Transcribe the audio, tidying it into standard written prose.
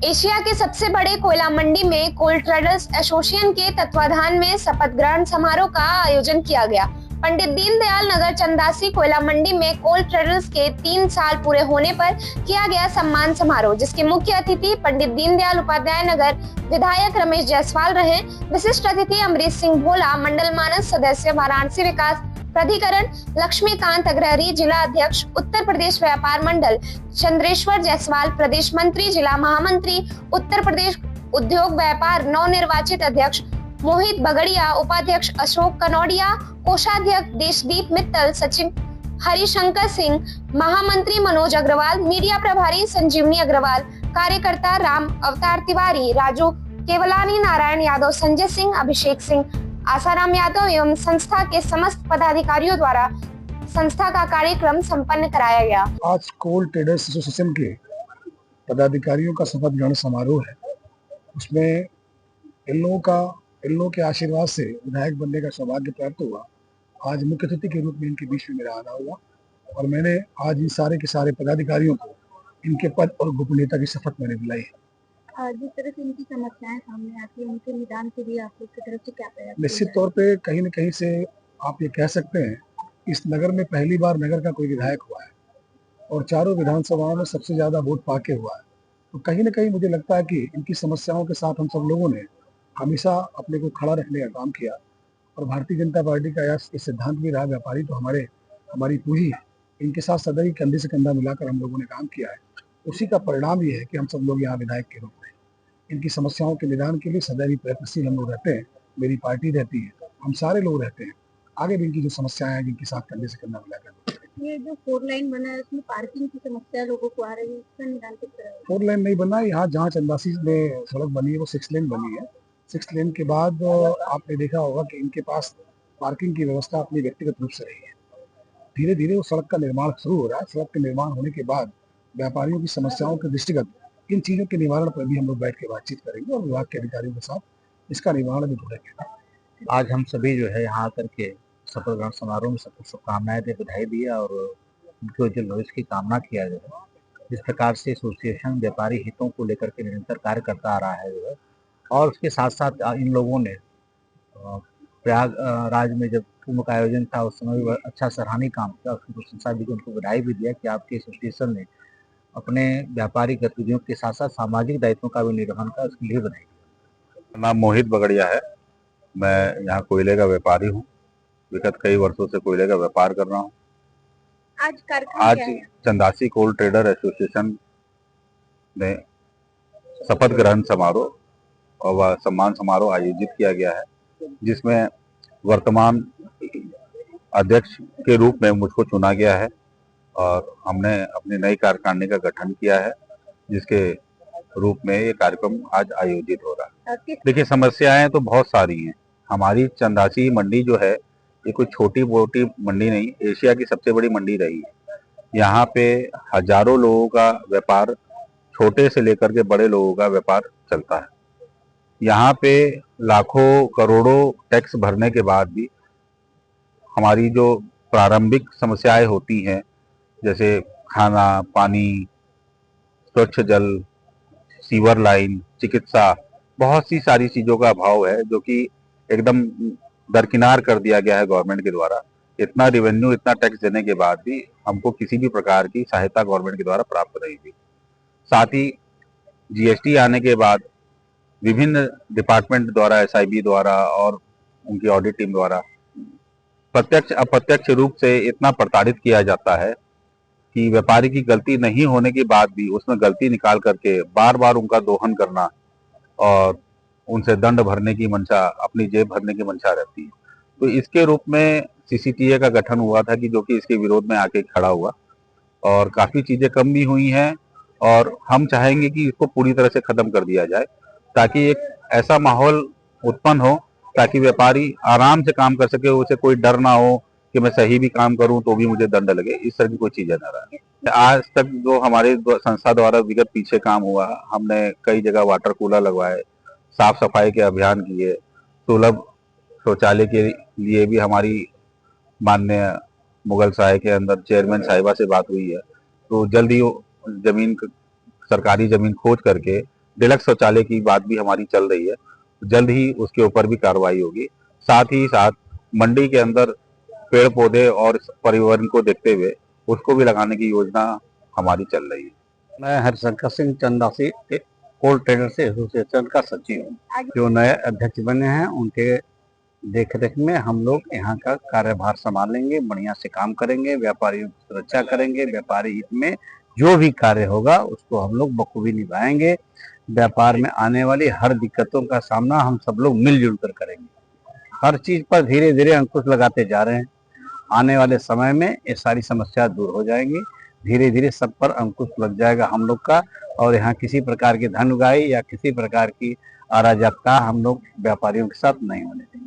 Asia के सबसे बड़े कोयला मंडी में कोल ट्रेडर्स एसोसिएशन के तत्वाधान में शपथ ग्रहण समारोह का आयोजन किया गया। पंडित दीनदयाल नगर चंदासी कोयला मंडी में कोल ट्रेडर्स के 3 साल पूरे होने पर किया गया सम्मान समारोह, जिसके मुख्य अतिथि पंडित दीनदयाल उपाध्याय नगर विधायक रमेश जायसवाल रहे। विशिष्ट अतिथि अमरीश सिंह भोला, मंडल मानस सदस्य, वाराणसी विकास प्राधिकरण, लक्ष्मीकांत अग्रहरी, जिला अध्यक्ष, उत्तर प्रदेश व्यापार मंडल, चंद्रेश्वर जायसवाल, प्रदेश मंत्री, जिला महामंत्री, उत्तर प्रदेश उद्योग व्यापार नवनिर्वाचित अध्यक्ष मोहित बगड़िया, उपाध्यक्ष अशोक कनौडिया, कोषाध्यक्ष देशदीप मित्तल, सचिव हरिशंकर सिंह, महामंत्री मनोज अग्रवाल, मीडिया प्रभारी संजीवनी अग्रवाल, कार्यकर्ता राम अवतार तिवारी, राजू केवलानी, नारायण यादव, संजय सिंह, अभिषेक सिंह, आसाराम यादव एवं संस्था के समस्त पदाधिकारियों द्वारा संस्था का कार्यक्रम संपन्न कराया गया। आज कोल ट्रेडर्स एसोसिएशन के पदाधिकारियों का शपथ ग्रहण समारोह है। उसमें इन लोगों के आशीर्वाद से विधायक बनने का सौभाग्य प्राप्त हुआ। आज मुख्य अतिथि के रूप में इनके बीच में मेरा आना हुआ और मैंने आज इन सारे के सारे पदाधिकारियों को इनके पद और गोपनीयता की शपथ मैंने दिलाई है। जिस तरह से इनकी समस्याएं सामने आती हैं, उनके निदान के लिए आप लोग की तरफ से क्या प्रयास? निश्चित तौर पे कहीं न कहीं से आप ये कह सकते हैं, इस नगर में पहली बार नगर का कोई विधायक हुआ है और चारों विधानसभाओं में सबसे ज्यादा वोट पाके हुआ है। तो कहीं न कहीं मुझे लगता है कि इनकी समस्याओं के साथ हम सब लोगों ने हमेशा अपने को खड़ा रखने का काम किया और भारतीय जनता पार्टी का यह सिद्धांत भी रहा, व्यापारी तो हमारी पूंजी है। इनके साथ सदैव कंधे से कंधा मिलाकर हम लोगों ने काम किया है। उसी का परिणाम ये है कि हम सब लोग यहाँ विधायक के रूप में इनकी समस्याओं के निदान के लिए सदैव प्रयत्नशील हम लोग रहते हैं। मेरी पार्टी रहती है, हम सारे लोग रहते हैं। आगे भी इनकी जो समस्याएं हैं जिनके साथ कंधे से कंधा मिलाकर। ये जो 4 लाइन बना है उसमें पार्किंग की समस्या लोगों को आ रही है, इसका निदान किस तरह है? 4 लाइन नहीं बना, यहाँ जहाँ चंदासी में सड़क बनी है वो 6 लेन बनी है। 6 लेन के बाद आपने देखा होगा कि इनके पास पार्किंग की व्यवस्था अपनी व्यक्तिगत रूप से रही है। धीरे धीरे वो सड़क का निर्माण शुरू हो रहा है। सड़क के निर्माण होने के बाद व्यापारियों की समस्याओं के दृष्टिगत इन चीजों के निवारण पर भी हम लोग बैठ के बातचीत करेंगे और विभाग के अधिकारियों के साथ इसका निवारण भी ढूंढेंगे। आज हम सभी जो है यहाँ आकर के शपथ ग्रहण समारोह में सबको शुभकामनाएं दे, बधाई दी और उनके जो भविष्य की कामना किया जो है। जिस प्रकार से एसोसिएशन व्यापारी हितों को लेकर के निरंतर कार्य करता आ रहा है जो है, और उसके साथ साथ इन लोगों ने प्रयागराज में जब कुंभ का आयोजन था उस समय भी अच्छा सराहनीय काम किया। उसकी प्रशंसा भी, उनको बधाई भी दिया कि आपके एसोसिएशन ने अपने व्यापारिक गतिविधियों के साथ साथ सामाजिक दायित्वों का भी निर्वहन का, उसके लिए बधाई। नाम मोहित बगड़िया है। मैं यहाँ कोयले का व्यापारी हूँ। विगत कई वर्षों से कोयले का व्यापार कर रहा हूँ। आज चंदासी कोल ट्रेडर एसोसिएशन ने शपथ ग्रहण समारोह और वह सम्मान समारोह आयोजित किया गया है, जिसमें वर्तमान अध्यक्ष के रूप में मुझको चुना गया है और हमने अपनी नई कार्यकारिणी का गठन किया है, जिसके रूप में ये कार्यक्रम आज आयोजित हो रहा है। देखिए, समस्याएं तो बहुत सारी हैं। हमारी चंदासी मंडी जो है ये कोई छोटी मोटी मंडी नहीं, एशिया की सबसे बड़ी मंडी रही है। यहाँ पे हजारों लोगों का व्यापार, छोटे से लेकर के बड़े लोगों का व्यापार चलता है। यहाँ पे लाखों करोड़ों टैक्स भरने के बाद भी हमारी जो प्रारंभिक समस्याएं होती हैं, जैसे खाना, पानी, स्वच्छ जल, सीवर लाइन, चिकित्सा, बहुत सी सारी चीजों का अभाव है, जो कि एकदम दरकिनार कर दिया गया है गवर्नमेंट के द्वारा। इतना रेवेन्यू, इतना टैक्स देने के बाद भी हमको किसी भी प्रकार की सहायता गवर्नमेंट के द्वारा प्राप्त नहीं हुई। साथ ही जीएसटी आने के बाद विभिन्न डिपार्टमेंट द्वारा, एसआईबी द्वारा और उनकी ऑडिट टीम द्वारा प्रत्यक्ष अप्रत्यक्ष रूप से इतना प्रताड़ित किया जाता है कि व्यापारी की गलती नहीं होने के बाद भी उसमें गलती निकाल करके बार बार उनका दोहन करना और उनसे दंड भरने की मंशा, अपनी जेब भरने की मंशा रहती है। तो इसके रूप में सीसीटीए का गठन हुआ था कि जो कि इसके विरोध में आके खड़ा हुआ और काफी चीजें कम भी हुई हैं और हम चाहेंगे कि इसको पूरी तरह से खत्म कर दिया जाए, ताकि एक ऐसा माहौल उत्पन्न हो ताकि व्यापारी आराम से काम कर सके, उसे कोई डर ना हो कि मैं सही भी काम करूं तो भी मुझे दंड लगे, इस तरह की कोई चीजें न रहे। आज तक जो हमारे संस्था द्वारा विगत पीछे काम हुआ, हमने कई जगह वाटर कूलर लगवाए, साफ सफाई के अभियान किए, सुलभ शौचालय के लिए भी हमारी माननीय मुगल सराय के अंदर चेयरमैन साहिबा से बात हुई है। तो जल्दी जमीन, सरकारी जमीन खोज करके डिलक्स शौचालय की बात भी हमारी चल रही है, जल्द ही उसके ऊपर भी कार्रवाई होगी। साथ ही साथ मंडी के अंदर पेड़ पौधे और पर्यावरण को देखते हुए उसको भी लगाने की योजना हमारी चल रही है। मैं Harishankar Singh Chandasi cold traders association का सचिव हूँ। जो नए अध्यक्ष बने हैं उनके देखरेख में हम लोग यहाँ का कार्यभार संभालेंगे, बढ़िया से काम करेंगे, व्यापारियों की सुरक्षा करेंगे, व्यापारी हित में जो भी कार्य होगा उसको हम लोग बखूबी निभाएंगे। व्यापार में आने वाली हर दिक्कतों का सामना हम सब लोग मिलजुल कर करेंगे। हर चीज पर धीरे धीरे अंकुश लगाते जा रहे हैं। आने वाले समय में ये सारी समस्या दूर हो जाएंगी। धीरे धीरे सब पर अंकुश लग जाएगा हम लोग का, और यहाँ किसी प्रकार की धन उगाही या किसी प्रकार की अराजकता हम लोग व्यापारियों के साथ नहीं होने देंगे।